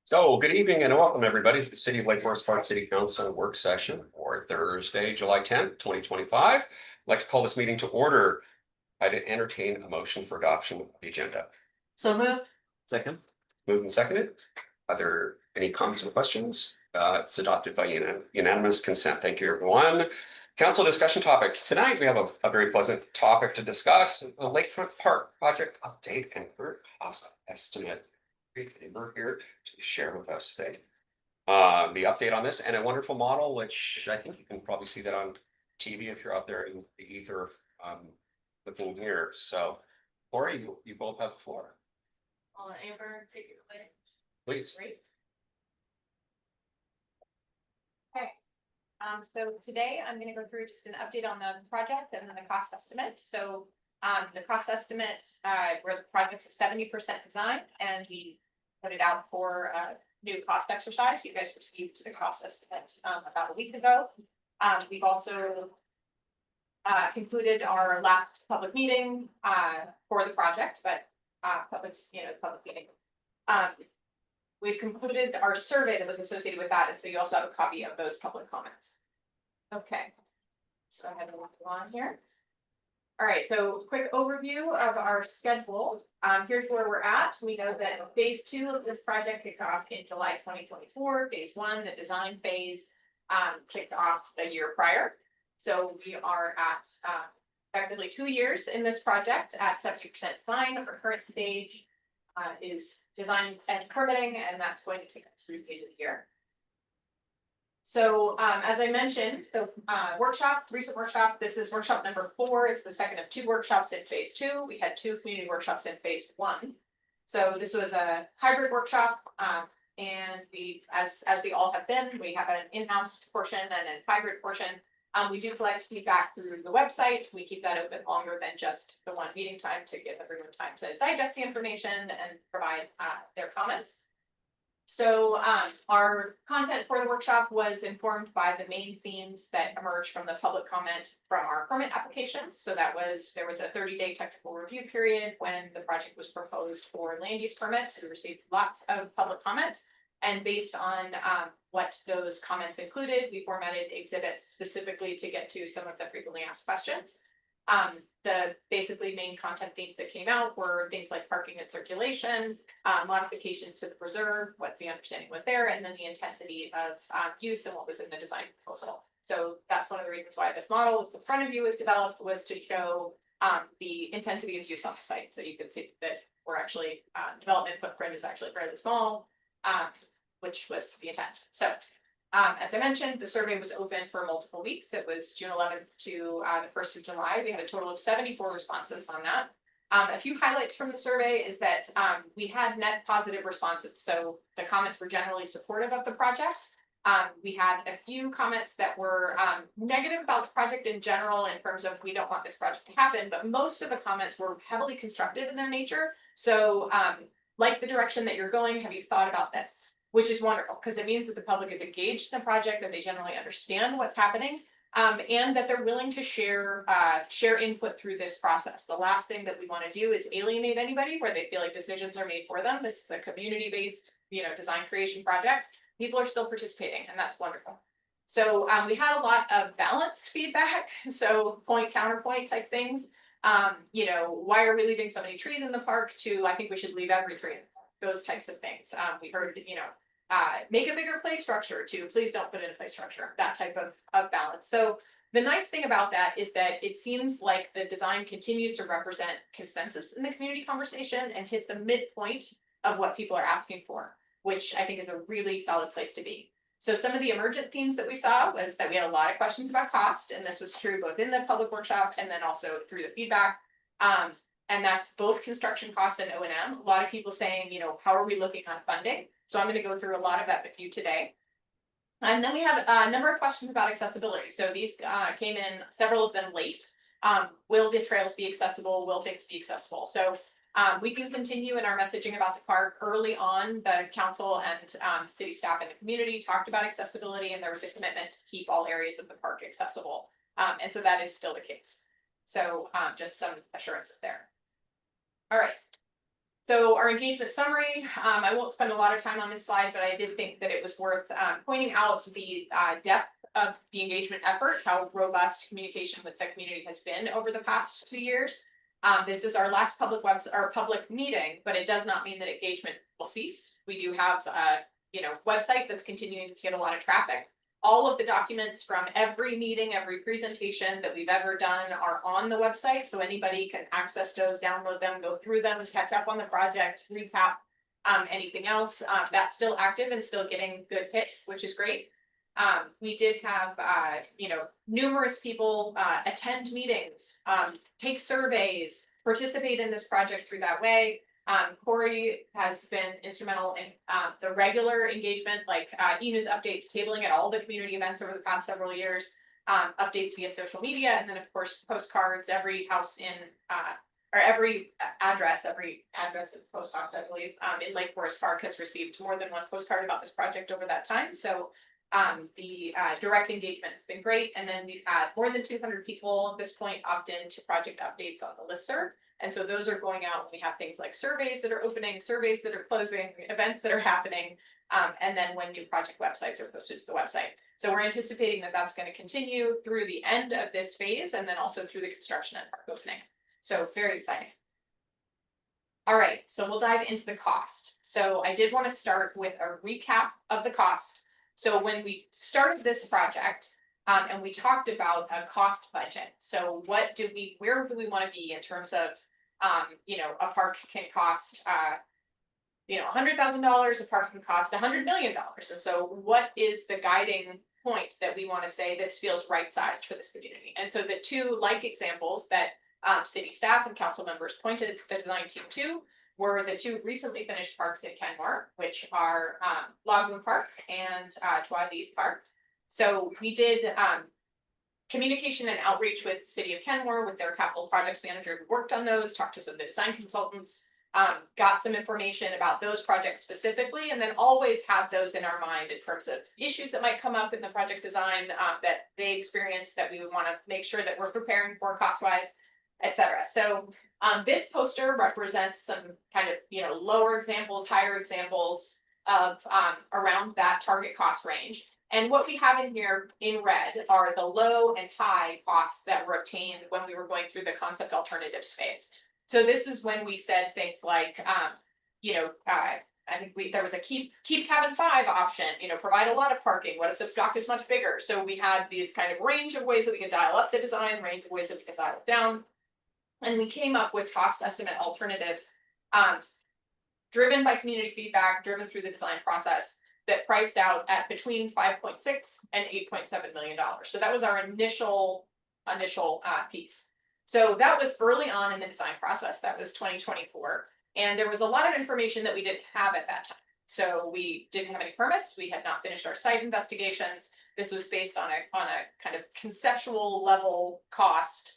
So good evening and welcome everybody to the City of Lakefront Park City Council work session for Thursday, July 10th, 2025. I'd like to call this meeting to order. I'd entertain a motion for adoption of the agenda. So moved. Second. Moved and seconded. Are there any comments or questions? It's adopted by unanimous consent. Thank you, everyone. Council discussion topics. Tonight, we have a very pleasant topic to discuss, the Lakefront Park project update and current cost estimate. We're here to share with us today the update on this and a wonderful model, which I think you can probably see that on TV if you're out there in the ether looking here. So, Corey, you both have the floor. Amber, take it away. Please. Great. Okay, so today I'm going to go through just an update on the project and then the cost estimate. So the cost estimate, where the project's at 70% design, and we put it out for a new cost exercise. You guys received the cost estimate about a week ago. We've also concluded our last public meeting for the project, but public meeting. We've concluded our survey that was associated with that, and so you also have a copy of those public comments. Okay, so I have to move on here. All right, so quick overview of our schedule. Here's where we're at. We know that phase 2 of this project kicked off in July 2024. Phase 1, the design phase, kicked off a year prior. So we are at effectively 2 years in this project at 70% design. Our current stage is design and permitting, and that's going to take us through the end of the year. So as I mentioned, the recent workshop, this is workshop number 4. It's the second of 2 workshops in phase 2. We had 2 community workshops in phase 1. So this was a hybrid workshop, and as they all have been, we have an in-house portion and a hybrid portion. We do collect feedback through the website. We keep that open longer than just the one meeting time to give everyone time to digest the information and provide their comments. So our content for the workshop was informed by the main themes that emerged from the public comment from our permit applications. So there was a 30-day technical review period when the project was proposed for land use permits. We received lots of public comment. And based on what those comments included, we formatted exhibits specifically to get to some of the frequently asked questions. The basically main content themes that came out were things like parking and circulation, modifications to the preserve, what the understanding was there, and then the intensity of use and what was in the design proposal. So that's one of the reasons why this model that's in front of you was developed, was to show the intensity of use on the site. So you can see that we're actually, development footprint is actually fairly small, which was the intent. So as I mentioned, the survey was open for multiple weeks. It was June 11th to the 1st of July. We had a total of 74 responses on that. A few highlights from the survey is that we had net positive responses. So the comments were generally supportive of the project. We had a few comments that were negative about the project in general, in terms of we don't want this project to happen, but most of the comments were heavily constructive in their nature. So like the direction that you're going, have you thought about this? Which is wonderful, because it means that the public is engaged in the project, that they generally understand what's happening, and that they're willing to share input through this process. The last thing that we want to do is alienate anybody where they feel like decisions are made for them. This is a community-based, design creation project. People are still participating, and that's wonderful. So we had a lot of balanced feedback, so point counterpoint type things. Why are we leaving so many trees in the park? To I think we should leave every tree. Those types of things. We heard, make a bigger play structure, to please don't put in a play structure, that type of balance. So the nice thing about that is that it seems like the design continues to represent consensus in the community conversation and hit the midpoint of what people are asking for, which I think is a really solid place to be. So some of the emergent themes that we saw was that we had a lot of questions about cost, and this was true both in the public workshop and then also through the feedback. And that's both construction costs and O&M. A lot of people saying, how are we looking on funding? So I'm going to go through a lot of that with you today. And then we had a number of questions about accessibility. So these came in, several of them late. Will the trails be accessible? Will things be accessible? So we can continue in our messaging about the park. Early on, the council and city staff and the community talked about accessibility, and there was a commitment to keep all areas of the park accessible. And so that is still the case. So just some assurances there. All right. So our engagement summary, I won't spend a lot of time on this slide, but I did think that it was worth pointing out the depth of the engagement effort, how robust communication with the community has been over the past 2 years. This is our last public meeting, but it does not mean that engagement will cease. We do have website that's continuing to get a lot of traffic. All of the documents from every meeting, every presentation that we've ever done are on the website. So anybody can access those, download them, go through them, catch up on the project, recap anything else. That's still active and still getting good hits, which is great. We did have, numerous people attend meetings, take surveys, participate in this project through that way. Corey has been instrumental in the regular engagement, like e-news updates, tabling at all the community events over the past several years, updates via social media, and then of course postcards. Every house in or every address in post box, I believe, in Lakefront Park has received more than one postcard about this project over that time. So the direct engagement has been great, and then we've had more than 200 people at this point opt in to project updates on the listserv. And so those are going out when we have things like surveys that are opening, surveys that are closing, events that are happening, and then when new project websites are posted to the website. So we're anticipating that that's going to continue through the end of this phase, and then also through the construction and park opening. So very exciting. All right, so we'll dive into the cost. So I did want to start with a recap of the cost. So when we started this project, and we talked about a cost budget. So where do we want to be in terms of, a park can cost, $100,000, a park can cost $100 million. And so what is the guiding point that we want to say this feels right sized for this community? And so the two examples that city staff and council members pointed the design team to were the two recently finished parks in Kenmore, which are Lakefront Park and Twadlees Park. So we did communication and outreach with the city of Kenmore, with their capital projects manager who worked on those, talked to some of the design consultants, got some information about those projects specifically, and then always have those in our mind in terms of issues that might come up in the project design that they experience that we would want to make sure that we're preparing for cost-wise, etc. So this poster represents some kind of lower examples, higher examples of around that target cost range. And what we have in here in red are the low and high costs that were obtained when we were going through the concept alternatives phase. So this is when we said things like, I think there was a keep cabin 5 option, provide a lot of parking. What if the dock is much bigger? So we had these kind of range of ways that we could dial up the design, range of ways that we could dial it down. And we came up with cost estimate alternatives driven by community feedback, driven through the design process, that priced out at between $5.6 and $8.7 million. So that was our initial piece. So that was early on in the design process. That was 2024. And there was a lot of information that we didn't have at that time. So we didn't have any permits. We had not finished our site investigations. This was based on a kind of conceptual level cost,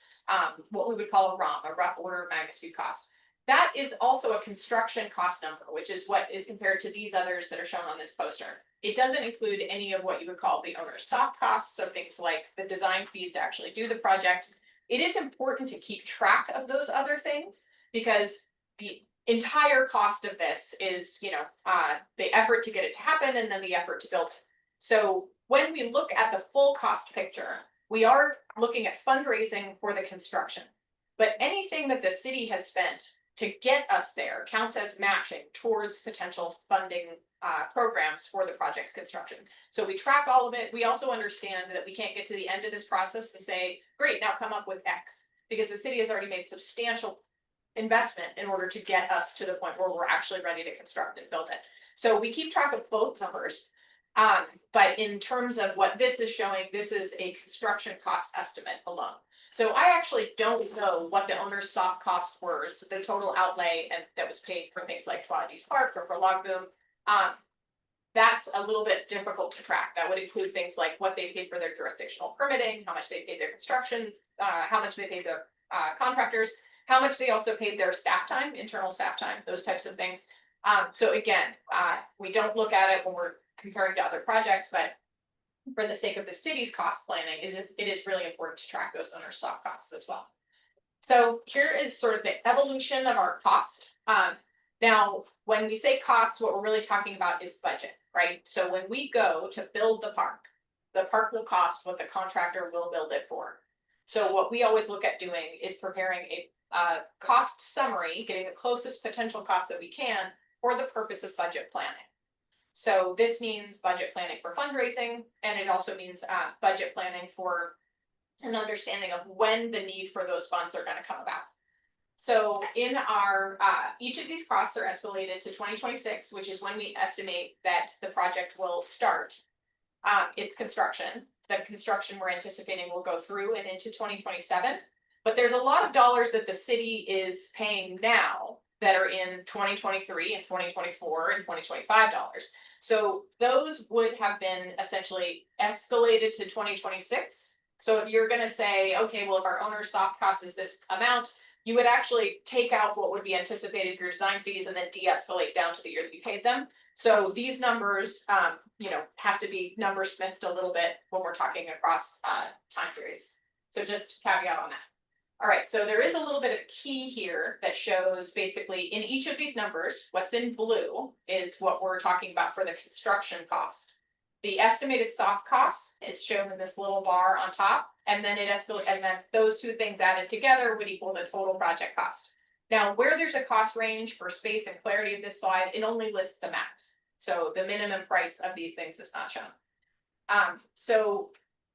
what we would call a ROM, a rough order of magnitude cost. That is also a construction cost number, which is what is compared to these others that are shown on this poster. It doesn't include any of what you would call the owner's soft costs, so things like the design fees to actually do the project. It is important to keep track of those other things because the entire cost of this is, the effort to get it to happen and then the effort to build it. So when we look at the full cost picture, we are looking at fundraising for the construction. But anything that the city has spent to get us there counts as matching towards potential funding programs for the project's construction. So we track all of it. We also understand that we can't get to the end of this process and say, great, now come up with X, because the city has already made substantial investment in order to get us to the point where we're actually ready to construct and build it. So we keep track of both numbers. But in terms of what this is showing, this is a construction cost estimate alone. So I actually don't know what the owner's soft costs were, so the total outlay and that was paid for things like Twadlees Park or for Logboom. That's a little bit difficult to track. That would include things like what they paid for their jurisdictional permitting, how much they paid their construction, how much they paid their contractors, how much they also paid their staff time, internal staff time, those types of things. So again, we don't look at it when we're comparing to other projects, but for the sake of the city's cost planning, it is really important to track those owner soft costs as well. So here is sort of the evolution of our cost. Now, when we say costs, what we're really talking about is budget, right? So when we go to build the park will cost what the contractor will build it for. So what we always look at doing is preparing a cost summary, getting the closest potential cost that we can for the purpose of budget planning. So this means budget planning for fundraising, and it also means budget planning for an understanding of when the need for those funds are going to come about. So in our, each of these costs are escalated to 2026, which is when we estimate that the project will start its construction. The construction we're anticipating will go through and into 2027. But there's a lot of dollars that the city is paying now that are in 2023 and 2024 and 2025 dollars. So those would have been essentially escalated to 2026. So if you're going to say, okay, well, if our owner's soft cost is this amount, you would actually take out what would be anticipated for your design fees and then de-escalate down to the year that you paid them. So these numbers, have to be number smithed a little bit when we're talking across time periods. So just caveat on that. All right, so there is a little bit of key here that shows basically in each of these numbers, what's in blue is what we're talking about for the construction cost. The estimated soft cost is shown in this little bar on top, and then it escalates, and then those two things added together would equal the total project cost. Now, where there's a cost range for space and clarity of this slide, it only lists the max. So the minimum price of these things is not shown. So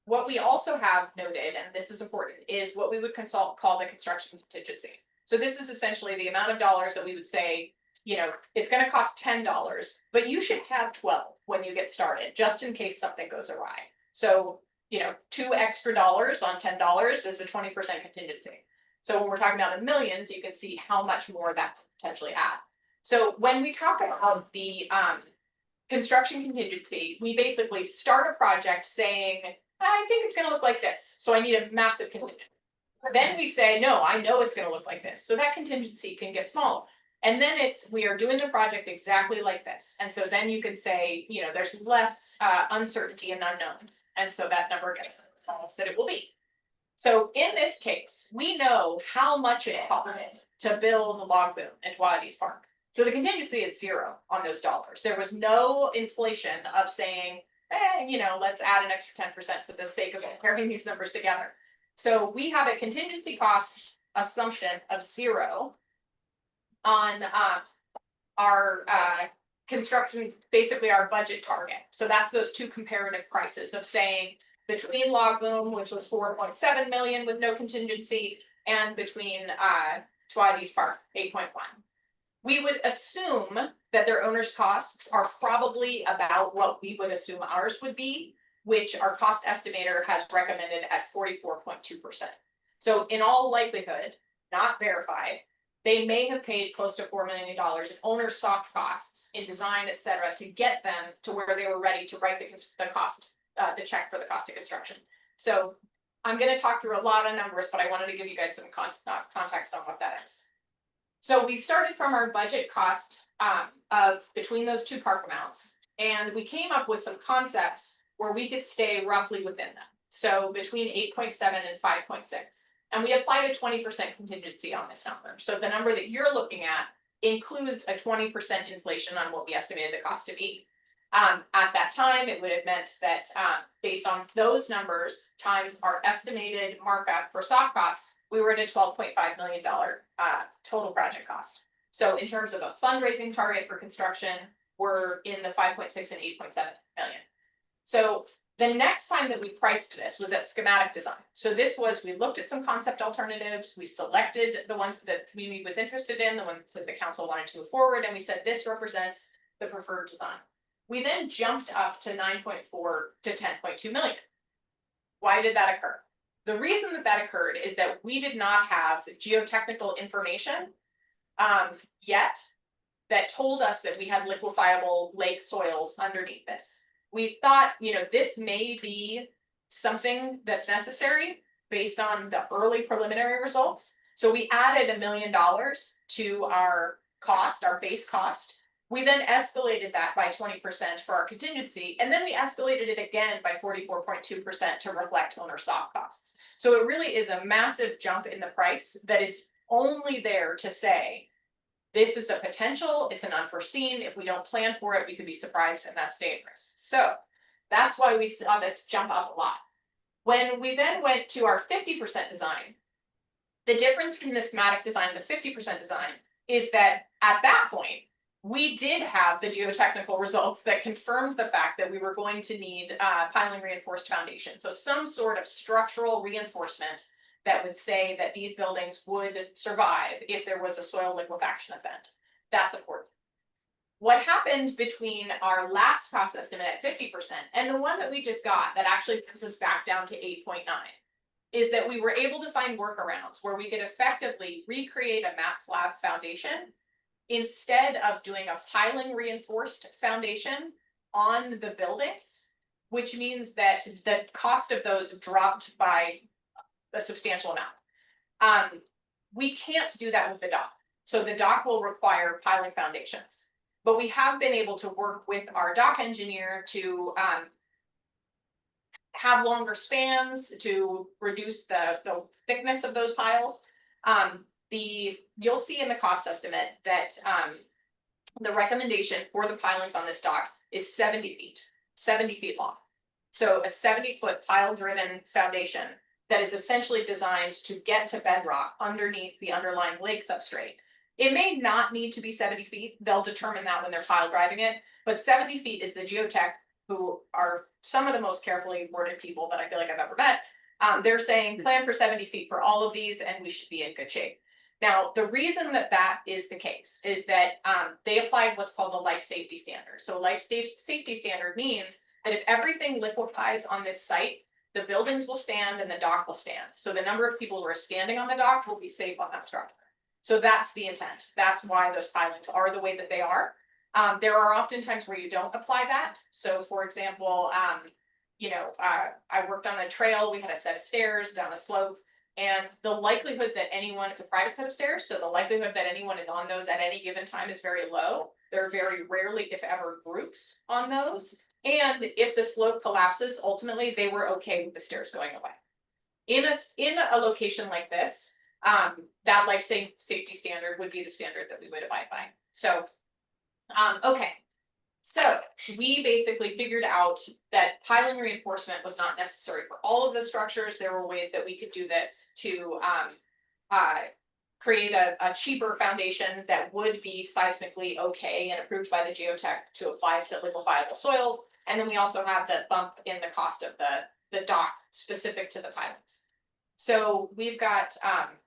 what we also have noted, and this is important, is what we would call the construction contingency. So this is essentially the amount of dollars that we would say, it's going to cost $10, but you should have 12 when you get started, just in case something goes awry. So, $2 extra on $10 is a 20% contingency. So when we're talking about the millions, you can see how much more that could potentially add. So when we talk about the construction contingency, we basically start a project saying, I think it's going to look like this, so I need a massive contingency. Then we say, no, I know it's going to look like this, so that contingency can get smaller. And then we are doing the project exactly like this. And so then you can say, there's less uncertainty and unknowns. And so that number gets as small that it will be. So in this case, we know how much it cost to build the log boom at ADJOURN Park. So the contingency is 0 on those dollars. There was no inflation of saying, let's add an extra 10% for the sake of comparing these numbers together. So we have a contingency cost assumption of 0 on our construction, basically our budget target. So that's those two comparative prices of saying between log boom, which was 4.7 million with no contingency, and between ADJOURN Park, 8.1. We would assume that their owner's costs are probably about what we would assume ours would be, which our cost estimator has recommended at 44.2%. So in all likelihood, not verified, they may have paid close to $4 million in owner's soft costs in design, et cetera, to get them to where they were ready to write the check for the cost of construction. So I'm going to talk through a lot of numbers, but I wanted to give you guys some context on what that is. So we started from our budget cost of between those two park amounts, and we came up with some concepts where we could stay roughly within them. So between 8.7 and 5.6. And we applied a 20% contingency on this number. So the number that you're looking at includes a 20% inflation on what we estimated the cost to be. At that time, it would have meant that based on those numbers times our estimated markup for soft costs, we were at a $12.5 million total project cost. So in terms of a fundraising target for construction, we're in the 5.6 and 8.7 million. So the next time that we priced this was at schematic design. So this was, we looked at some concept alternatives, we selected the ones that the community was interested in, the ones that the council wanted to move forward, and we said this represents the preferred design. We then jumped up to 9.4 to 10.2 million. Why did that occur? The reason that occurred is that we did not have geotechnical information yet that told us that we had liquefiable lake soils underneath this. We thought, this may be something that's necessary based on the early preliminary results. So we added $1 million to our cost, our base cost. We then escalated that by 20% for our contingency, and then we escalated it again by 44.2% to reflect owner soft costs. So it really is a massive jump in the price that is only there to say, This is a potential, it's an unforeseen. If we don't plan for it, we could be surprised, and that's dangerous. So that's why we saw this jump up a lot. When we then went to our 50% design, the difference between the schematic design and the 50% design is that at that point, we did have the geotechnical results that confirmed the fact that we were going to need piling reinforced foundation. So some sort of structural reinforcement that would say that these buildings would survive if there was a soil liquefaction event. That's important. What happened between our last cost estimate at 50% and the one that we just got that actually puts us back down to 8.9 is that we were able to find workarounds where we could effectively recreate a mat slab foundation instead of doing a piling reinforced foundation on the buildings, which means that the cost of those dropped by a substantial amount. We can't do that with the dock. So the dock will require piling foundations, but we have been able to work with our dock engineer to have longer spans to reduce the thickness of those piles. You'll see in the cost estimate that the recommendation for the pilings on this dock is 70 feet long. So a 70-foot pile-driven foundation that is essentially designed to get to bedrock underneath the underlying lake substrate. It may not need to be 70 feet. They'll determine that when they're pile driving it, but 70 feet is the geotech, who are some of the most carefully worded people that I feel like I've ever met. They're saying plan for 70 feet for all of these and we should be in good shape. Now, the reason that that is the case is that they applied what's called a life safety standard. So life safety standard means that if everything liquefies on this site, the buildings will stand and the dock will stand. So the number of people who are standing on the dock will be safe on that structure. So that's the intent. That's why those pilings are the way that they are. There are often times where you don't apply that. So for example, I worked on a trail, we had a set of stairs down a slope, and the likelihood that anyone, it's a private set of stairs, so the likelihood that anyone is on those at any given time is very low. There are very rarely, if ever, groups on those. And if the slope collapses, ultimately they were okay with the stairs going away. In a location like this, that life safety standard would be the standard that we would abide by. So okay, so we basically figured out that piling reinforcement was not necessary for all of the structures. There were ways that we could do this to create a cheaper foundation that would be seismically okay and approved by the geotech to apply to liquefiable soils. And then we also have the bump in the cost of the dock specific to the pilings. So we've got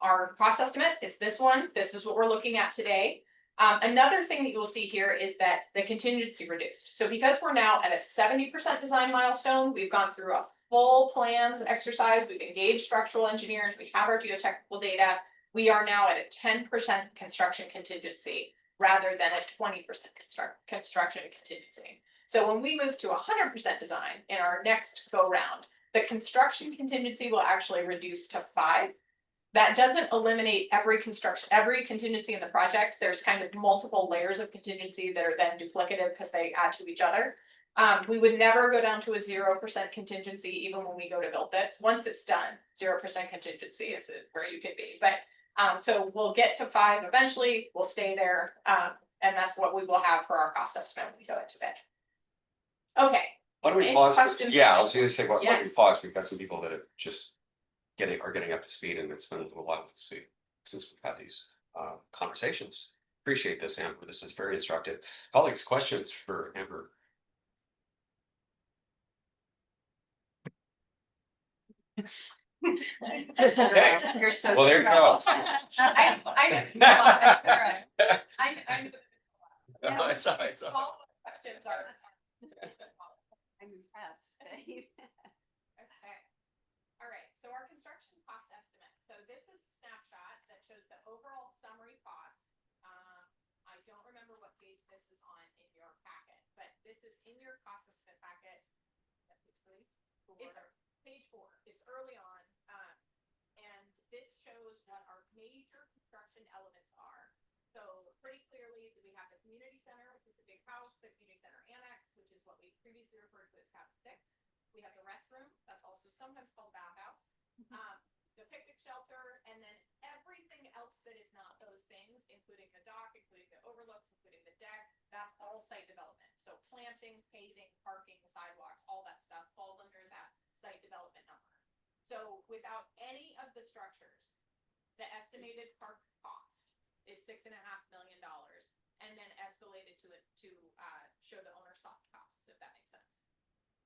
our cost estimate. It's this one. This is what we're looking at today. Another thing that you will see here is that the contingency reduced. So because we're now at a 70% design milestone, we've gone through a full plans exercise, we've engaged structural engineers, we have our geotechnical data. We are now at a 10% construction contingency rather than a 20% construction contingency. So when we move to 100% design in our next go round, the construction contingency will actually reduce to 5. That doesn't eliminate every contingency in the project. There's kind of multiple layers of contingency that are then duplicative because they add to each other. We would never go down to a 0% contingency even when we go to build this. Once it's done, 0% contingency is where you can be. But so we'll get to 5 eventually. We'll stay there, and that's what we will have for our cost estimate when we go into bid. Okay. Why don't we Any pause? questions? Yeah, I was going to say, why don't we Yes. pause? We've got some people that are just getting up to speed, and it's been a little while since we've had these conversations. Appreciate this, Amber. This is very instructive. Colleagues, questions for Amber? Okay. You're so. Well, there you go. I'm It's all right, it's all right. follow-up questions are. I'm impressed. Okay. All right. So our construction cost estimate. So this is a snapshot that shows the overall summary cost. I don't remember what page this is on in your packet, but this is in your cost estimate packet. It's page 4. It's early on, and this shows what our major construction elements are. So pretty clearly, we have the community center, which is the big house, the community center annex, which is what we previously referred to as Cap 6. We have the restroom, that's also sometimes called bathhouse, the picnic shelter, and then everything else that is not those things, including the dock, including the overlooks, including the deck, that's all site development. So planting, paving, parking, sidewalks, all that stuff falls under that site development number. So without any of the structures, the estimated park cost is $6.5 million, and then escalated to show the owner soft costs, if that makes sense.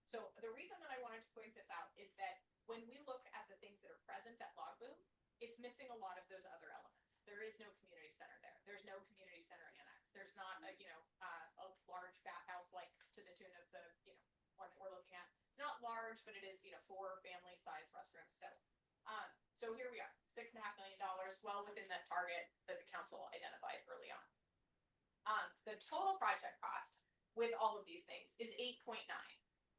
So the reason that I wanted to point this out is that when we look at the things that are present at Logboom, it's missing a lot of those other elements. There is no community center there. There's no community center annex. There's not a large bathhouse like to the tune of the one that we're looking at. It's not large, but it is 4 family size restrooms. So here we are, $6.5 million, well within that target that the council identified early on. The total project cost with all of these things is 8.9.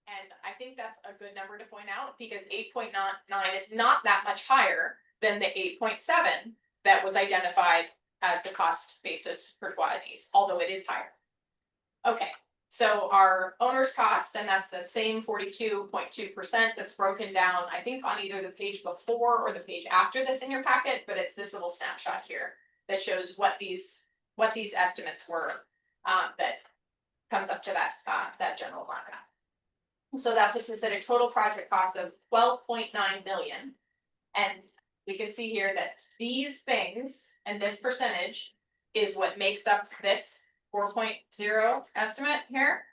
And I think that's a good number to point out, because 8.9 is not that much higher than the 8.7 that was identified as the cost basis for quantities, although it is higher. Okay, so our owner's cost, and that's that same 42.2% that's broken down, I think, on either the page before or the page after this in your packet, but it's this little snapshot here that shows what these estimates were, that comes up to that general markup. So that puts us at a total project cost of $12.9 million. And we can see here that these things and this percentage is what makes up this 4.0 estimate here.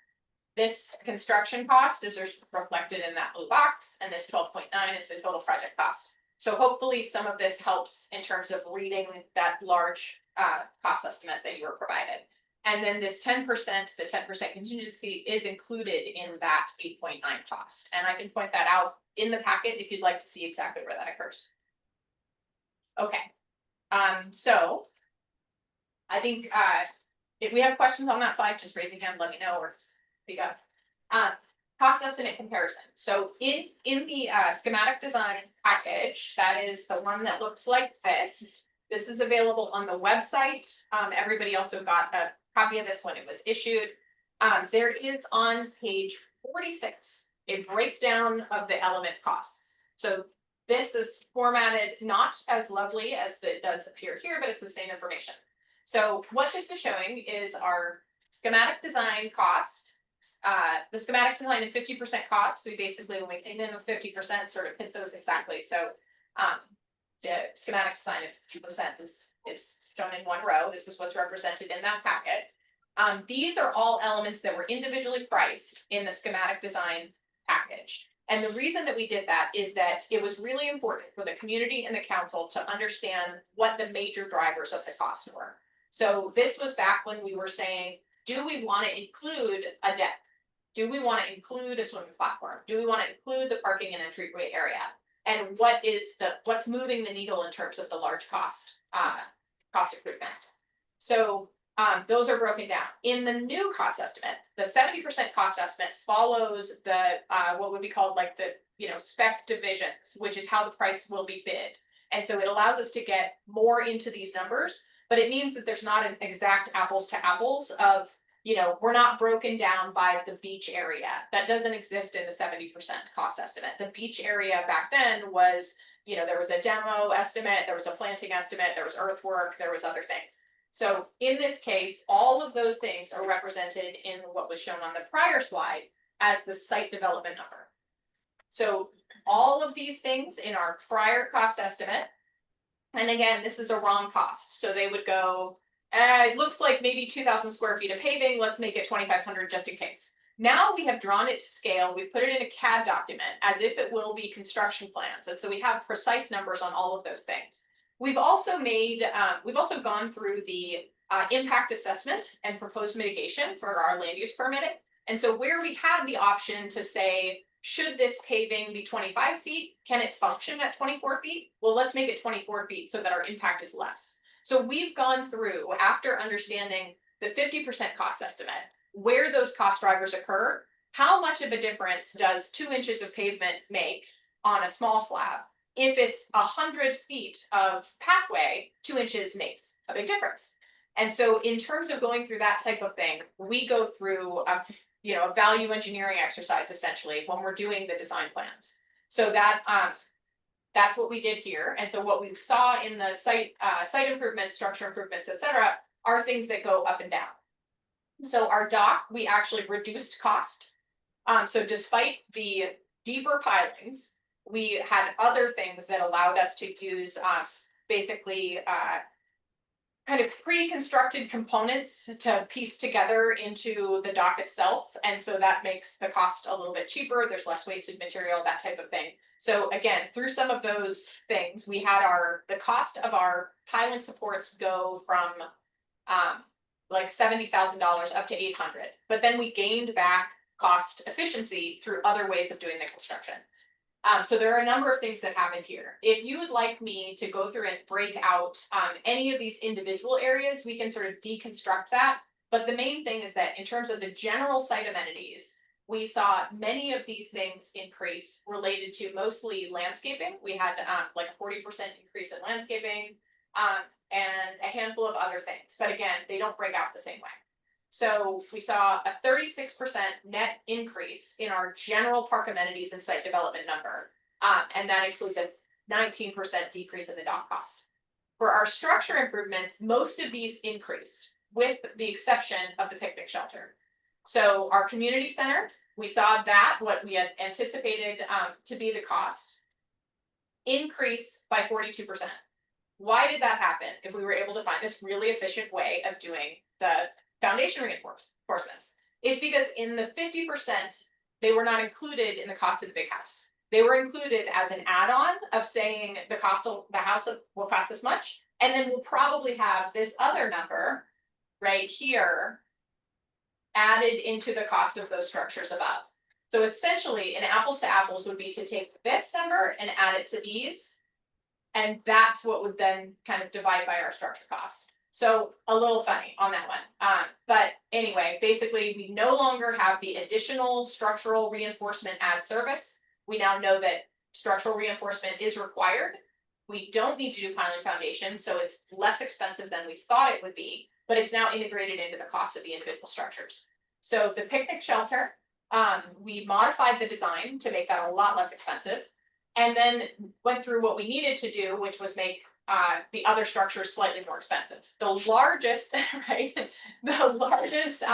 This construction cost is reflected in that blue box, and this 12.9 is the total project cost. So hopefully some of this helps in terms of reading that large cost estimate that you were provided. And then this 10%, the 10% contingency is included in that 8.9 cost. And I can point that out in the packet if you'd like to see exactly where that occurs. Okay, so I think if we have questions on that slide, just raise your hand, let me know, or just speak up. Cost estimate comparison. So in the schematic design package, that is the one that looks like this. This is available on the website. Everybody also got a copy of this when it was issued. There is on page 46 a breakdown of the element costs. So this is formatted not as lovely as it does appear here, but it's the same information. So what this is showing is our schematic design cost. The schematic design and 50% cost. We basically, when we came in with 50%, sort of hit those exactly. So the schematic design of 50% is shown in one row. This is what's represented in that packet. These are all elements that were individually priced in the schematic design package. And the reason that we did that is that it was really important for the community and the council to understand what the major drivers of the cost were. So this was back when we were saying, do we want to include a deck? Do we want to include a swimming platform? Do we want to include the parking and entryway area? And what's moving the needle in terms of the large cost improvements? So those are broken down. In the new cost estimate, the 70% cost estimate follows the what would be called like the spec divisions, which is how the price will be bid. And so it allows us to get more into these numbers, but it means that there's not an exact apples to apples of, we're not broken down by the beach area. That doesn't exist in the 70% cost estimate. The beach area back then was, there was a demo estimate, there was a planting estimate, there was earthwork, there was other things. So in this case, all of those things are represented in what was shown on the prior slide as the site development number. So all of these things in our prior cost estimate, and again, this is a wrong cost. So they would go, it looks like maybe 2,000 square feet of paving. Let's make it 2,500 just in case. Now we have drawn it to scale. We've put it in a CAD document as if it will be construction plans. And so we have precise numbers on all of those things. We've also gone through the impact assessment and proposed mitigation for our land use permitting. And so where we had the option to say, should this paving be 25 feet? Can it function at 24 feet? Well, let's make it 24 feet so that our impact is less. So we've gone through, after understanding the 50% cost estimate, where those cost drivers occur, how much of a difference does 2 inches of pavement make on a small slab? If it's 100 feet of pathway, 2 inches makes a big difference. And so in terms of going through that type of thing, we go through a value engineering exercise essentially when we're doing the design plans. So that That's what we did here. And so what we saw in the site improvements, structure improvements, et cetera, are things that go up and down. So our dock, we actually reduced cost. So despite the deeper pilings, we had other things that allowed us to use basically kind of pre-constructed components to piece together into the dock itself. And so that makes the cost a little bit cheaper. There's less wasted material, that type of thing. So again, through some of those things, we had the cost of our piling supports go from like $70,000 up to $800. But then we gained back cost efficiency through other ways of doing the construction. So there are a number of things that happened here. If you would like me to go through and break out any of these individual areas, we can sort of deconstruct that. But the main thing is that in terms of the general site amenities, we saw many of these things increase related to mostly landscaping. We had like a 40% increase in landscaping and a handful of other things. But again, they don't break out the same way. So we saw a 36% net increase in our general park amenities and site development number. And that includes a 19% decrease in the dock cost. For our structure improvements, most of these increased, with the exception of the picnic shelter. So our community center, we saw that what we had anticipated to be the cost increase by 42%. Why did that happen? If we were able to find this really efficient way of doing the foundation reinforcements, it's because in the 50%, they were not included in the cost of the big house. They were included as an add-on of saying the house will cost this much, and then we'll probably have this other number right here added into the cost of those structures above. So essentially, an apples to apples would be to take this number and add it to these, and that's what would then kind of divide by our structure cost. So a little funny on that one. But anyway, basically, we no longer have the additional structural reinforcement add service. We now know that structural reinforcement is required. We don't need to do piling foundations, so it's less expensive than we thought it would be, but it's now integrated into the cost of the individual structures. So the picnic shelter, we modified the design to make that a lot less expensive, and then went through what we needed to do, which was make the other structures slightly more expensive. The largest, right? The largest,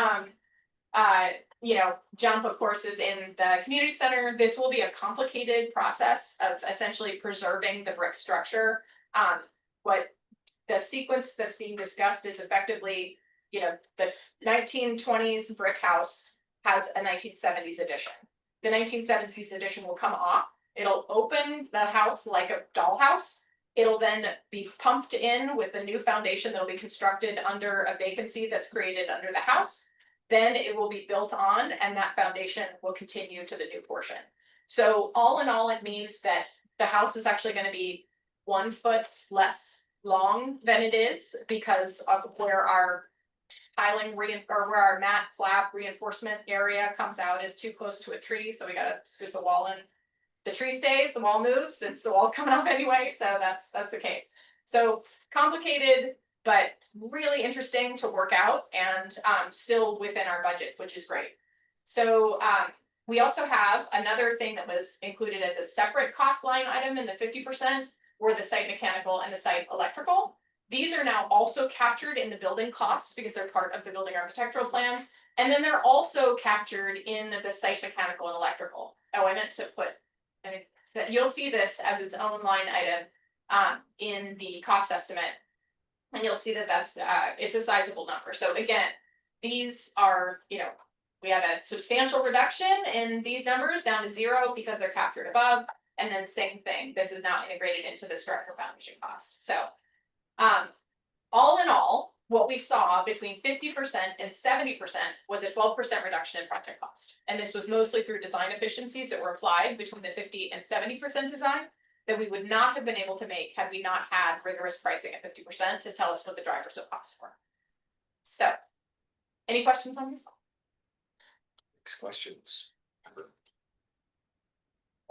jump, of course, is in the community center. This will be a complicated process of essentially preserving the brick structure. What the sequence that's being discussed is effectively, the 1920s brick house has a 1970s addition. The 1970s addition will come off. It'll open the house like a dollhouse. It'll then be pumped in with the new foundation that'll be constructed under a vacancy that's created under the house. Then it will be built on, and that foundation will continue to the new portion. So all in all, it means that the house is actually going to be 1 foot less long than it is because of where our piling or where our mat slab reinforcement area comes out is too close to a tree. So we got to scoot the wall in. The tree stays, the wall moves, since the wall's coming up anyway, so that's the case. So complicated, but really interesting to work out, and still within our budget, which is great. So we also have another thing that was included as a separate cost line item in the 50% were the site mechanical and the site electrical. These are now also captured in the building costs because they're part of the building architectural plans, and then they're also captured in the site mechanical and electrical. Oh, I meant to put. That you'll see this as its own line item in the cost estimate, and you'll see that that's it's a sizable number. So again, these are, we had a substantial reduction in these numbers down to 0 because they're captured above, and then same thing. This is now integrated into the structural foundation cost. So all in all, what we saw between 50% and 70% was a 12% reduction in project cost. And this was mostly through design efficiencies that were applied between the 50 and 70% design that we would not have been able to make had we not had rigorous pricing at 50% to tell us what the drivers of costs were. So, any questions on this? Next questions. A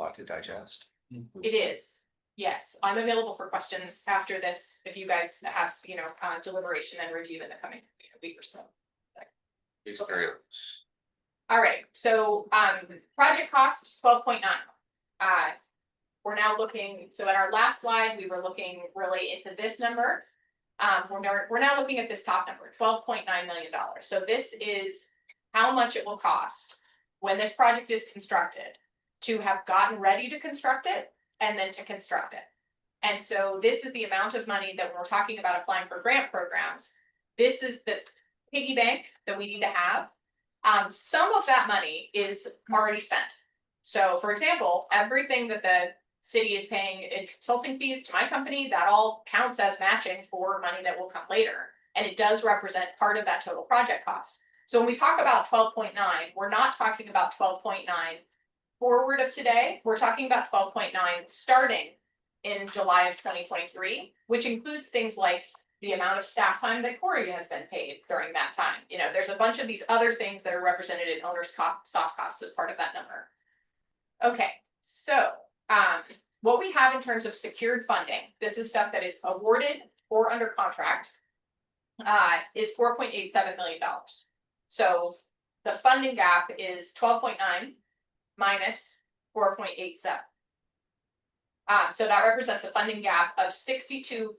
lot to digest. It is. Yes, I'm available for questions after this if you guys have, deliberation and review in the coming week or so. Please carry on. All right, so project cost 12.9. we're now looking, so in our last slide, we were looking really into this number. We're now looking at this top number, $12.9 million. So this is how much it will cost when this project is constructed to have gotten ready to construct it and then to construct it. And so this is the amount of money that when we're talking about applying for grant programs, this is the piggy bank that we need to have. Some of that money is already spent. So for example, everything that the city is paying in consulting fees to my company, that all counts as matching for money that will come later. And it does represent part of that total project cost. So when we talk about 12.9, we're not talking about 12.9 forward of today. We're talking about 12.9 starting in July of 2023, which includes things like the amount of staff time that Corey has been paid during that time. You know, there's a bunch of these other things that are represented in owner's soft costs as part of that number. Okay, so what we have in terms of secured funding, this is stuff that is awarded or under contract, is $4.87 million. So the funding gap is 12.9 minus 4.87. So that represents a funding gap of 62%.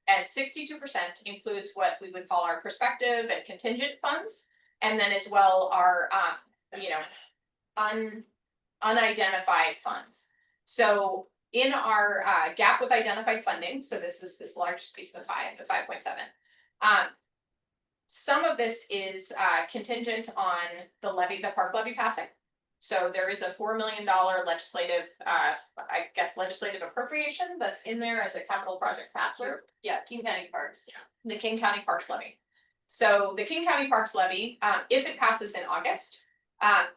And 62% includes what we would call our prospective and contingent funds, and then as well our unidentified funds. So in our gap with identified funding, so this is this largest piece of the pie, the 5.7. Some of this is contingent on the park levy passing. So there is a $4 million legislative, legislative appropriation that's in there as a capital project pass-through. Yeah, King County Parks. The King County Parks levy. So the King County Parks levy, if it passes in August,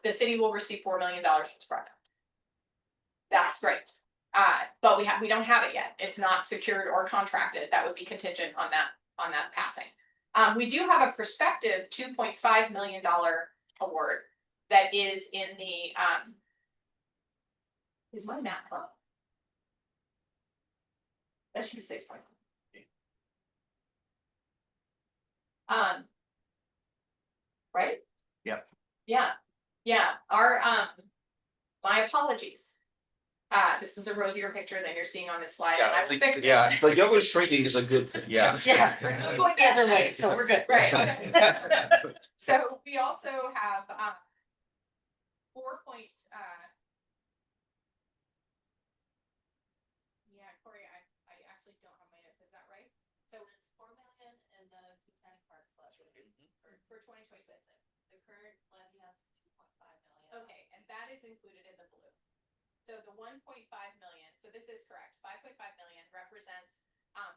the city will receive $4 million for this project. That's great. But we don't have it yet. It's not secured or contracted. That would be contingent on that passing. We do have a prospective $2.5 million award that is in the is my math wrong? That should be 6. Right? Yep. Yeah. Our my apologies. This is a rosier picture than you're seeing on this slide. Yeah, And I fixed it. Yeah, the yellow shrinking is a good thing. Yeah. Yeah, we're going the other way, so we're good. Right. So we also have 4. Yeah, Corey, I actually don't have my notes. Is that right? So it's $4 million in the King County Parks levy For 2026. The current levy has 2.5 million. Okay, and that is included in the blue. So the 1.5 million, so this is correct, 5.5 million represents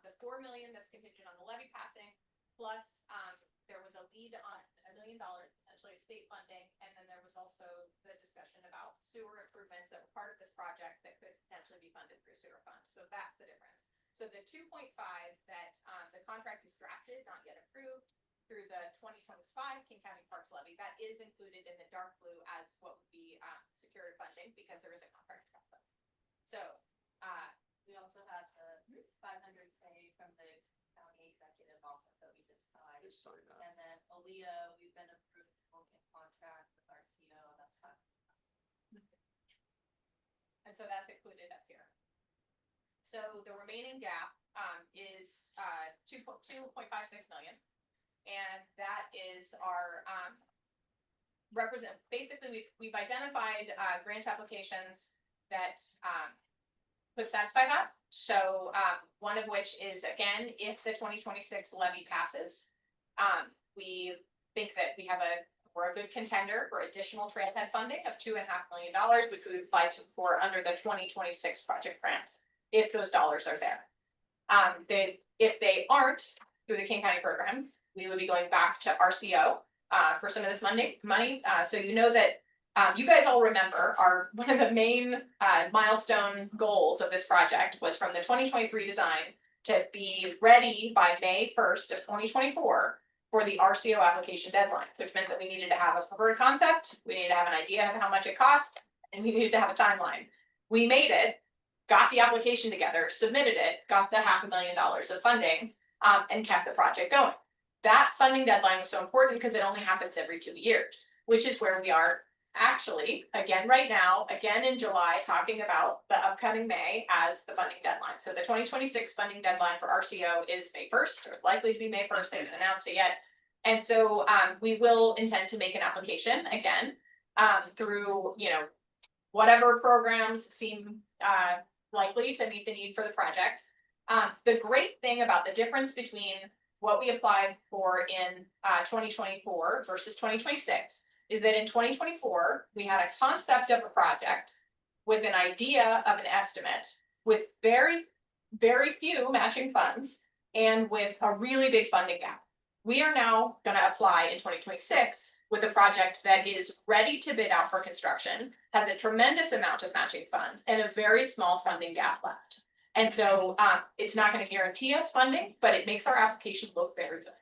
the 4 million that's contingent on the levy passing, plus there was a lead on $1 million potentially of state funding, and then there was also the discussion about sewer improvements that were part of this project that could potentially be funded through sewer fund. So that's the difference. So the 2.5 that the contract is drafted, not yet approved, through the 2025 King County Parks levy, that is included in the dark blue as what would be secured funding because there is a contract process. So We also have the 500K from the county executive office that we just signed. And then Aaliyah, we've been approved to work in contract with our CO, that's fine. and so that's included up here. So the remaining gap is 2.56 million. And that is our basically we've identified grant applications that could satisfy that. So one of which is, again, if the 2026 levy passes, we think that we're a good contender for additional trailhead funding of $2.5 million, which we would apply for under the 2026 project grants, if those dollars are there. If they aren't through the King County program, we would be going back to RCO for some of this money. So you know that you guys all remember one of the main milestone goals of this project was from the 2023 design to be ready by May 1st of 2024 for the RCO application deadline, which meant that we needed to have a preferred concept, we needed to have an idea of how much it cost, and we needed to have a timeline. We made it, got the application together, submitted it, got the $500,000 of funding, and kept the project going. That funding deadline was so important because it only happens every 2 years, which is where we are actually, again, right now, again in July, talking about the upcoming May as the funding deadline. So the 2026 funding deadline for RCO is May 1st, or likely to be May 1st, they haven't announced it yet. And so we will intend to make an application again through, whatever programs seem likely to meet the need for the project. The great thing about the difference between what we applied for in 2024 versus 2026 is that in 2024, we had a concept of a project with an idea of an estimate with very, very few matching funds and with a really big funding gap. We are now going to apply in 2026 with a project that is ready to bid out for construction, has a tremendous amount of matching funds, and a very small funding gap left. And so it's not going to guarantee us funding, but it makes our application look very good.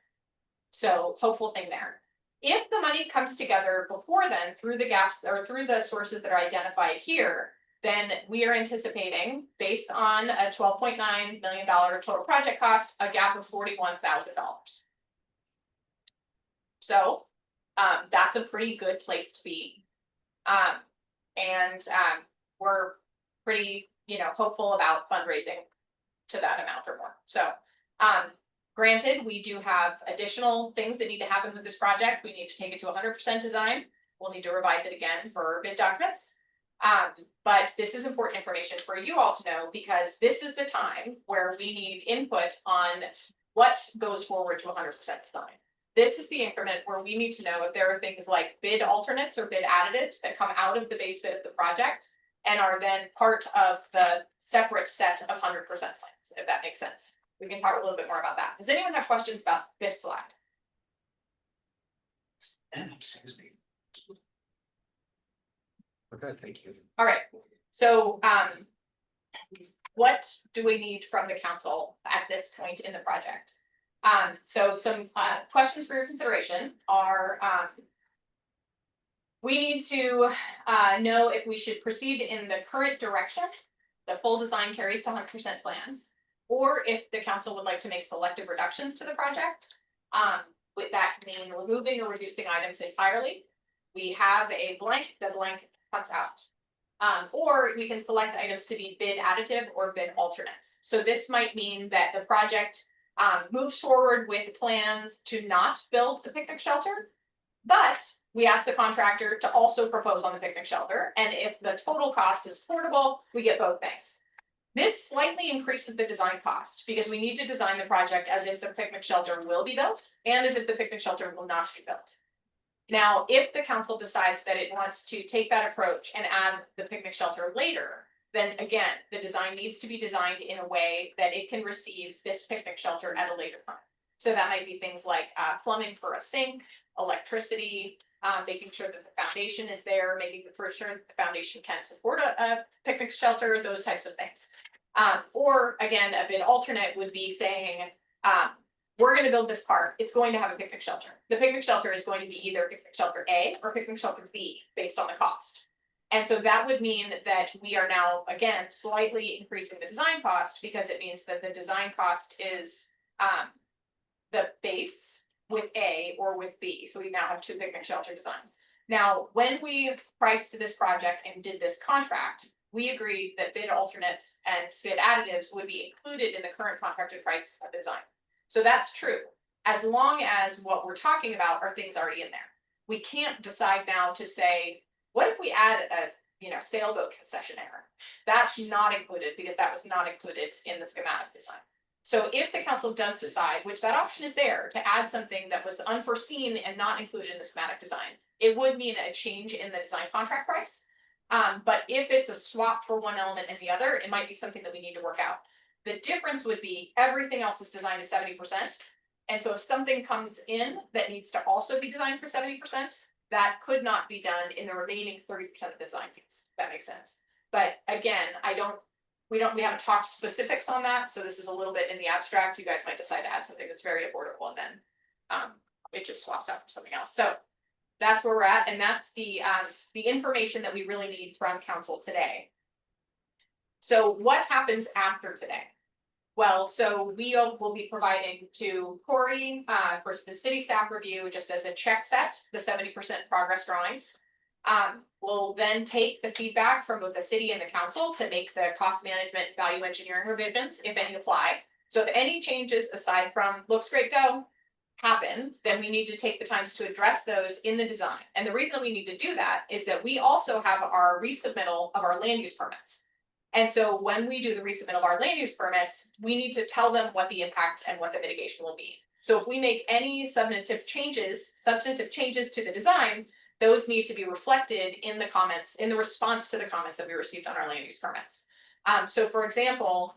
So hopeful thing there. If the money comes together before then through the gaps or through the sources that are identified here, then we are anticipating, based on a $12.9 million total project cost, a gap of $41,000. So that's a pretty good place to be. We're pretty, hopeful about fundraising to that amount or more. So granted, we do have additional things that need to happen with this project. We need to take it to 100% design. We'll need to revise it again for bid documents. But this is important information for you all to know, because this is the time where we need input on what goes forward to 100% design. This is the increment where we need to know if there are things like bid alternates or bid additives that come out of the base bid of the project and are then part of the separate set of 100% plans, if that makes sense. We can talk a little bit more about that. Does anyone have questions about this slide? Okay, thank you. All right, so what do we need from the council at this point in the project? So some questions for your consideration are, we need to know if we should proceed in the current direction, the full design carries to 100% plans, or if the council would like to make selective reductions to the project. With that mean removing or reducing items entirely. We have a blank, the blank comes out. Or we can select items to be bid additive or bid alternates. So this might mean that the project moves forward with plans to not build the picnic shelter, but we ask the contractor to also propose on the picnic shelter. And if the total cost is affordable, we get both things. This slightly increases the design cost because we need to design the project as if the picnic shelter will be built and as if the picnic shelter will not be built. Now, if the council decides that it wants to take that approach and add the picnic shelter later, then again, the design needs to be designed in a way that it can receive this picnic shelter at a later time. So that might be things like plumbing for a sink, electricity, making sure that the foundation is there, making sure that the foundation can support a picnic shelter, those types of things. Or again, a bid alternate would be saying, we're going to build this park. It's going to have a picnic shelter. The picnic shelter is going to be either picnic shelter A or picnic shelter B based on the cost. And so that would mean that we are now, again, slightly increasing the design cost because it means that the design cost is the base with A or with B. So we now have two picnic shelter designs. Now, when we priced this project and did this contract, we agreed that bid alternates and bid additives would be included in the current contracted price of the design. So that's true, as long as what we're talking about are things already in there. We can't decide now to say, what if we add a sailboat concessionaire? That's not included because that was not included in the schematic design. So if the council does decide, which that option is there, to add something that was unforeseen and not included in the schematic design, it would mean a change in the design contract price. But if it's a swap for one element and the other, it might be something that we need to work out. The difference would be everything else is designed to 70%. And so if something comes in that needs to also be designed for 70%, that could not be done in the remaining 30% of the design fees. That makes sense. But again, we haven't talked specifics on that. So this is a little bit in the abstract. You guys might decide to add something that's very affordable and then it just swaps out for something else. So that's where we're at. And that's the information that we really need from council today. So what happens after today? Well, so we will be providing to Corey for the city staff review, just as a check set, the 70% progress drawings. We'll then take the feedback from both the city and the council to make the cost management value engineering revisions, if any apply. So if any changes aside from looks great, go, happen, then we need to take the times to address those in the design. And the reason we need to do that is that we also have our resubmittal of our land use permits. And so when we do the resubmit of our land use permits, we need to tell them what the impact and what the mitigation will be. So if we make any substantive changes to the design, those need to be reflected in the comments, in the response to the comments that we received on our land use permits. So for example,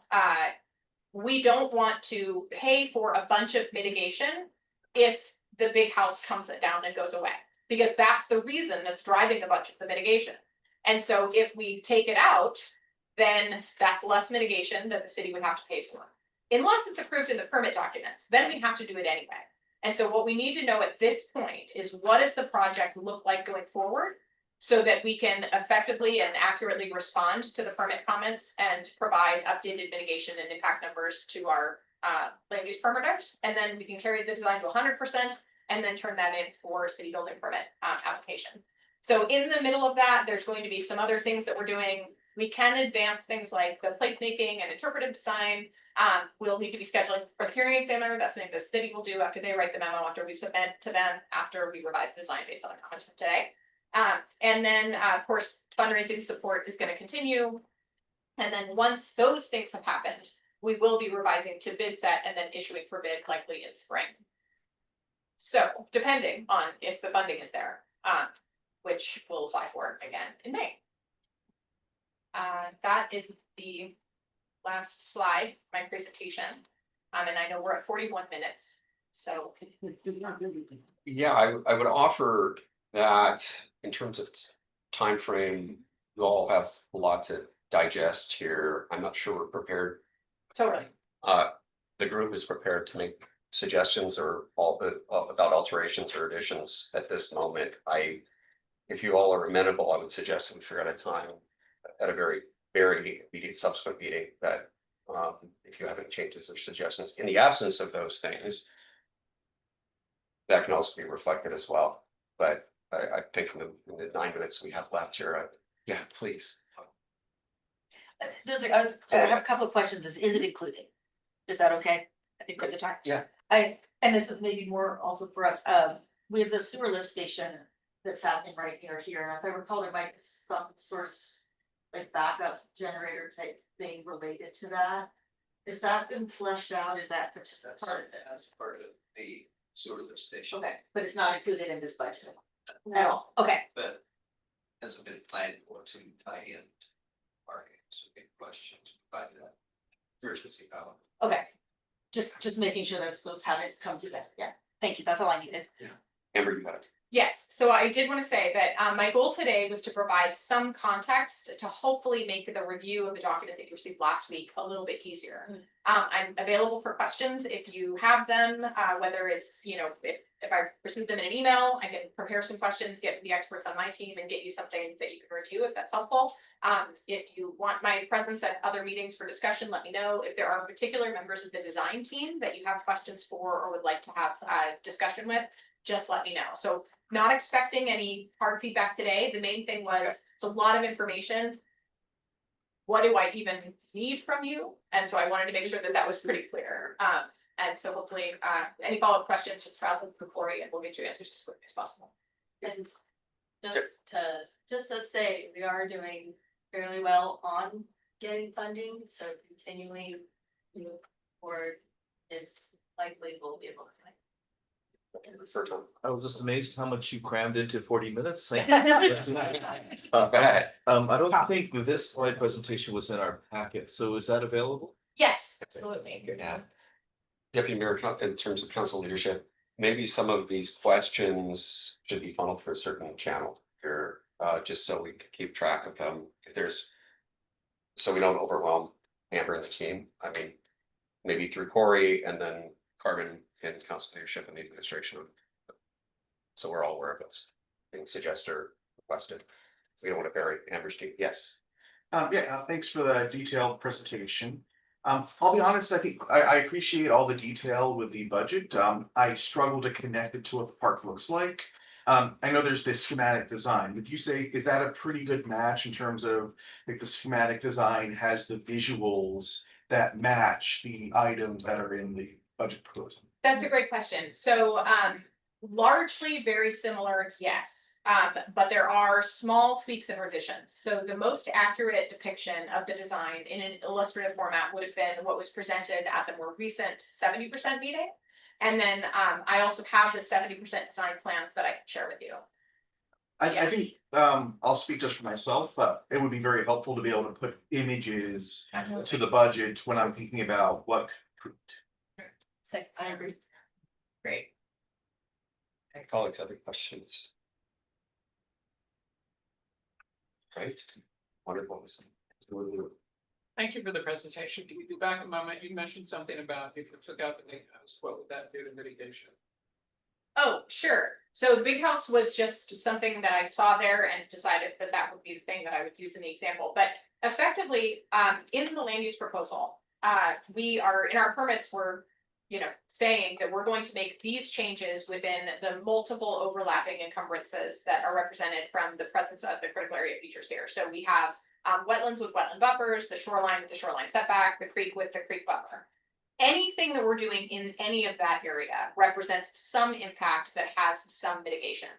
we don't want to pay for a bunch of mitigation if the big house comes down and goes away, because that's the reason that's driving a bunch of the mitigation. And so if we take it out, then that's less mitigation that the city would have to pay for. Unless it's approved in the permit documents, then we have to do it anyway. And so what we need to know at this point is, what does the project look like going forward, so that we can effectively and accurately respond to the permit comments and provide updated mitigation and impact numbers to our land use permitters. And then we can carry the design to 100% and then turn that in for city building permit application. So in the middle of that, there's going to be some other things that we're doing. We can advance things like the placemaking and interpretive design. We'll need to be scheduling for the hearing examiner. That's something the city will do after they write the memo, after we submit to them, after we revise the design based on the comments from today. And then, of course, fundraising support is going to continue. And then once those things have happened, we will be revising to bid set and then issuing for bid likely in spring. So depending on if the funding is there, which we'll apply for again in May. That is the last slide, my presentation. And I know we're at 41 minutes, so. Yeah, I would offer that in terms of time frame, you all have a lot to digest here. I'm not sure we're prepared. Totally. The group is prepared to make suggestions or about alterations or additions at this moment. If you all are amenable, I would suggest that we figure out a time at a very immediate subsequent meeting that if you have any changes or suggestions, in the absence of those things, that can also be reflected as well. But I think in the 9 minutes we have left here, yeah, please. I have a couple of questions. Is it included? Is that okay? I think at the time. Yeah. And this is maybe more also for us. We have the sewer lift station that's happening right here. And if I recall, there might be some sort of like backup generator type thing related to that. Is that been fleshed out? Is that part of it? That's part of the sort of the station. Okay, but it's not included in this budget at all. Okay. But hasn't been planned for to tie in parking, so big questions by that. Emergency power. Okay. Just making sure those haven't come together. Yeah. Thank you. That's all I needed. Amber, you got it. Yes, so I did want to say that my goal today was to provide some context to hopefully make the review of the document that you received last week a little bit easier. I'm available for questions if you have them, whether it's, if I receive them in an email, I can prepare some questions, get the experts on my team and get you something that you can review if that's helpful. If you want my presence at other meetings for discussion, let me know. If there are particular members of the design team that you have questions for or would like to have a discussion with, just let me know. So not expecting any hard feedback today. The main thing was it's a lot of information. What do I even need from you? And so I wanted to make sure that that was pretty clear. And so hopefully any follow-up questions, just file them for Corey and we'll get you answers as quickly as possible. And just to say, we are doing fairly well on getting funding, so continuing to move forward, it's likely we'll be able to find. I was just amazed how much you crammed into 40 minutes. Thank Go ahead. I don't think this slide presentation was in our packet, so is that available? Yes, absolutely. Yeah. Deputy Mayor, in terms of council leadership, maybe some of these questions should be funneled through a certain channel here, just so we can keep track of them. So we don't overwhelm Amber and the team. I mean, maybe through Corey and then Carmen and council leadership and the administration. So we're all aware of what's being suggested or requested. So we don't want to bury Amber's team. Yes. Thanks for the detailed presentation. I'll be honest, I think I appreciate all the detail with the budget. I struggle to connect it to what the park looks like. I know there's this schematic design. Would you say, is that a pretty good match in terms of like the schematic design has the visuals that match the items that are in the budget proposal? That's a great question. So, largely very similar, yes. But there are small tweaks and revisions. So the most accurate depiction of the design in an illustrative format would have been what was presented at the more recent 70% meeting. And then, I also have the 70% design plans that I can share with you. I think, I'll speak just for myself, but it would be very helpful to be able to put images to the budget when I'm thinking about what. I agree. Great. Hey, colleagues, other questions? Right, wonderful. Thank you for the presentation. Can you go back a moment? You mentioned something about if you took out the big house, what would that do to mitigation? Oh, sure. So the big house was just something that I saw there and decided that that would be the thing that I would use in the example. But effectively, in the land use proposal, we are in our permits, we're saying that we're going to make these changes within the multiple overlapping encumbrances that are represented from the presence of the critical area features here. So we have wetlands with wetland buffers, the shoreline with the shoreline setback, the creek with the creek buffer. Anything that we're doing in any of that area represents some impact that has some mitigation.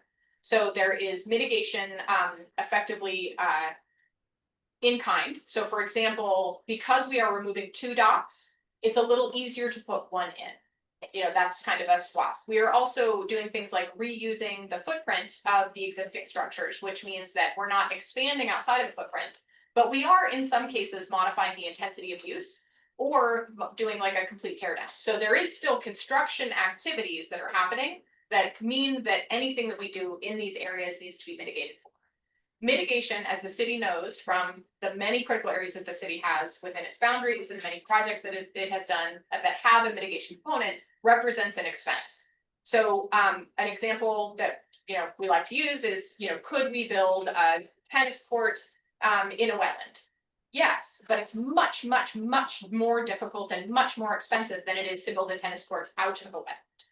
So there is mitigation effectively in kind. So for example, because we are removing 2 docks, it's a little easier to put 1 in. That's kind of a swap. We are also doing things like reusing the footprint of the existing structures, which means that we're not expanding outside of the footprint, but we are in some cases modifying the intensity of use or doing like a complete tear down. So there is still construction activities that are happening that mean that anything that we do in these areas needs to be mitigated for. Mitigation, as the city knows from the many critical areas that the city has within its boundaries and many projects that it has done that have a mitigation component, represents an expense. So an example that we like to use is could we build a tennis court in a wetland? Yes, but it's much, much, much more difficult and much more expensive than it is to build a tennis court out of a wetland.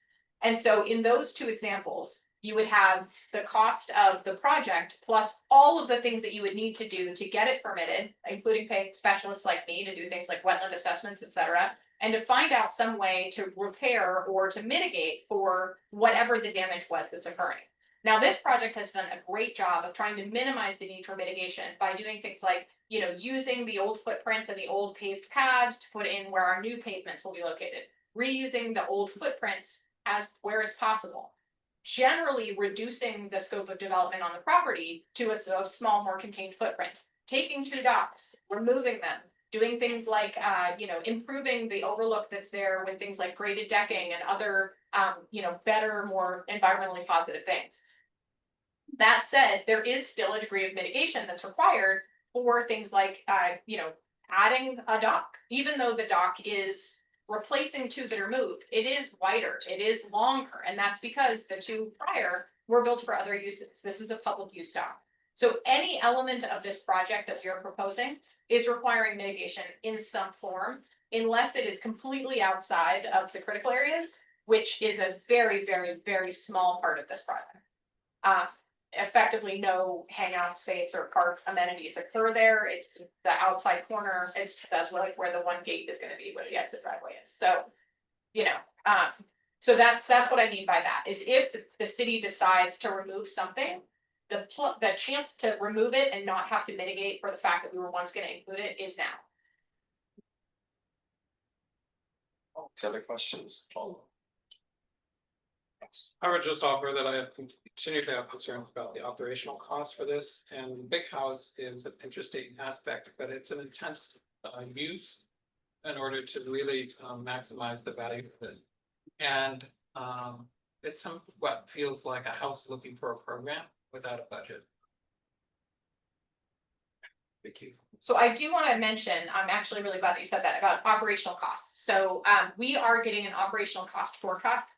And so in those 2 examples, you would have the cost of the project plus all of the things that you would need to do to get it permitted, including paying specialists like me to do things like wetland assessments, et cetera, and to find out some way to repair or to mitigate for whatever the damage was that's occurring. Now, this project has done a great job of trying to minimize the need for mitigation by doing things like, using the old footprints and the old paved pad to put in where our new pavements will be located, reusing the old footprints as where it's possible, generally reducing the scope of development on the property to a small, more contained footprint, taking 2 docks, removing them, doing things like, improving the overlook that's there with things like graded decking and other, better, more environmentally positive things. That said, there is still a degree of mitigation that's required for things like, adding a dock, even though the dock is replacing 2 that are moved, it is wider, it is longer, and that's because the 2 prior were built for other uses. This is a public use dock. So any element of this project that we are proposing is requiring mitigation in some form, unless it is completely outside of the critical areas, which is a very, very, very small part of this project. Effectively no hangout space or park amenities occur there. It's the outside corner. That's like where the 1 gate is going to be, where the exit driveway is. So, so that's what I mean by that is if the city decides to remove something, the chance to remove it and not have to mitigate for the fact that we were once going to include it is now. Other questions? I would just offer that I continue to have concerns about the operational costs for this, and the big house is an interesting aspect, but it's an intense use in order to really maximize the value of it. And it's what feels like a house looking for a program without a budget. Thank you. So I do want to mention, I'm actually really glad that you said that about operational costs. So we are getting an operational cost forecast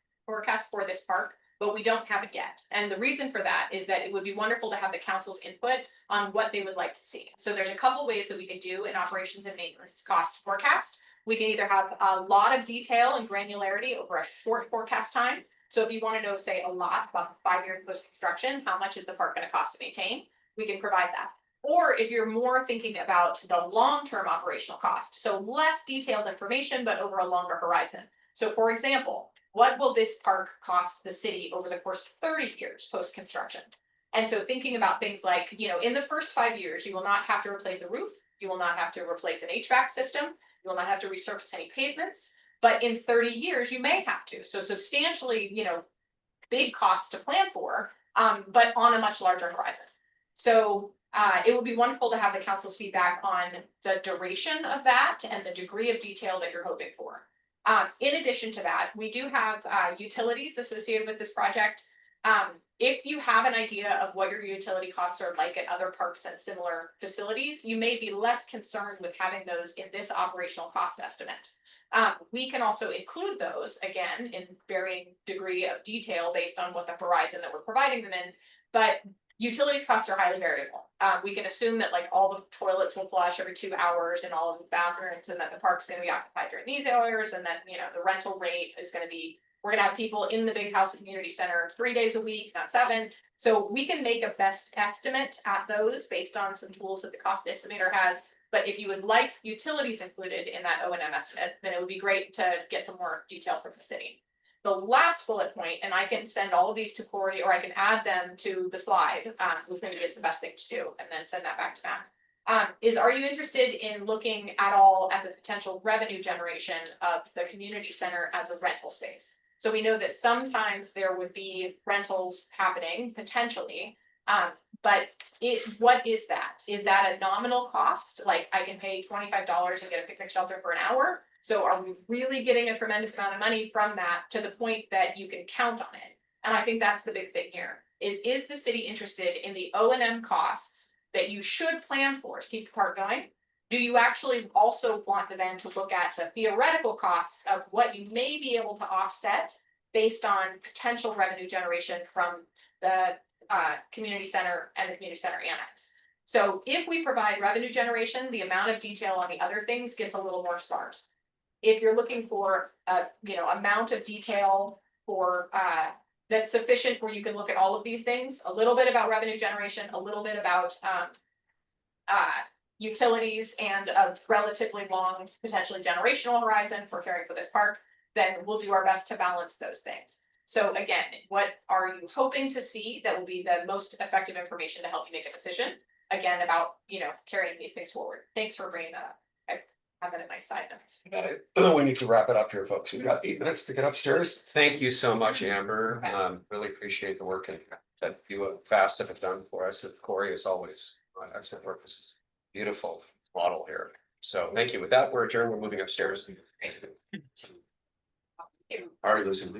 for this park, but we don't have it yet. And the reason for that is that it would be wonderful to have the council's input on what they would like to see. So there's a couple ways that we could do an operations and maintenance cost forecast. We can either have a lot of detail and granularity over a short forecast time. So if you want to know, say, a lot about 5 years post-construction, how much is the park gonna cost to maintain? We can provide that. Or if you're more thinking about the long-term operational cost, so less detailed information, but over a longer horizon. So for example, what will this park cost the city over the course of 30 years post-construction? And so thinking about things like, in the first 5 years, you will not have to replace a roof, you will not have to replace an HVAC system, you will not have to resurface any pavements, but in 30 years, you may have to. So substantially, big costs to plan for, but on a much larger horizon. So it would be wonderful to have the council's feedback on the duration of that and the degree of detail that you're hoping for. In addition to that, we do have utilities associated with this project. If you have an idea of what your utility costs are like at other parks and similar facilities, you may be less concerned with having those in this operational cost estimate. We can also include those, again, in varying degree of detail based on what the horizon that we're providing them in, but utilities costs are highly variable. We can assume that like all the toilets will flush every 2 hours and all of the bathrooms, and that the park's gonna be occupied during these hours, and that, the rental rate is gonna be, we're gonna have people in the big house community center 3 days a week, not 7. So we can make a best estimate at those based on some tools that the cost estimator has. But if you would like utilities included in that O&M estimate, then it would be great to get some more detail from the city. The last bullet point, and I can send all of these to Corey, or I can add them to the slide, which maybe is the best thing to do, and then send that back to Matt. Is, are you interested in looking at all at the potential revenue generation of the community center as a rental space? So we know that sometimes there would be rentals happening potentially. But what is that? Is that a nominal cost? Like I can pay $25 and get a picnic shelter for an hour? So are we really getting a tremendous amount of money from that to the point that you can count on it? And I think that's the big thing here, is the city interested in the O&M costs that you should plan for to keep the park going? Do you actually also want to then to look at the theoretical costs of what you may be able to offset based on potential revenue generation from the community center and the community center annex? So if we provide revenue generation, the amount of detail on the other things gets a little more sparse. If you're looking for a amount of detail for that's sufficient where you can look at all of these things, a little bit about revenue generation, a little bit about utilities, and a relatively long, potentially generational horizon for caring for this park, then we'll do our best to balance those things. So again, what are you hoping to see that will be the most effective information to help you make a decision? Again, about, carrying these things forward. Thanks for bringing that up. I have that in my side notes. Got it. We need to wrap it up here, folks. We've got 8 minutes to get upstairs. Thank you so much, Amber. Really appreciate the work that you fast have done for us. Corey, as always, excellent work. This is a beautiful model here. So thank you. With that, we're adjourned. We're moving upstairs. Already losing the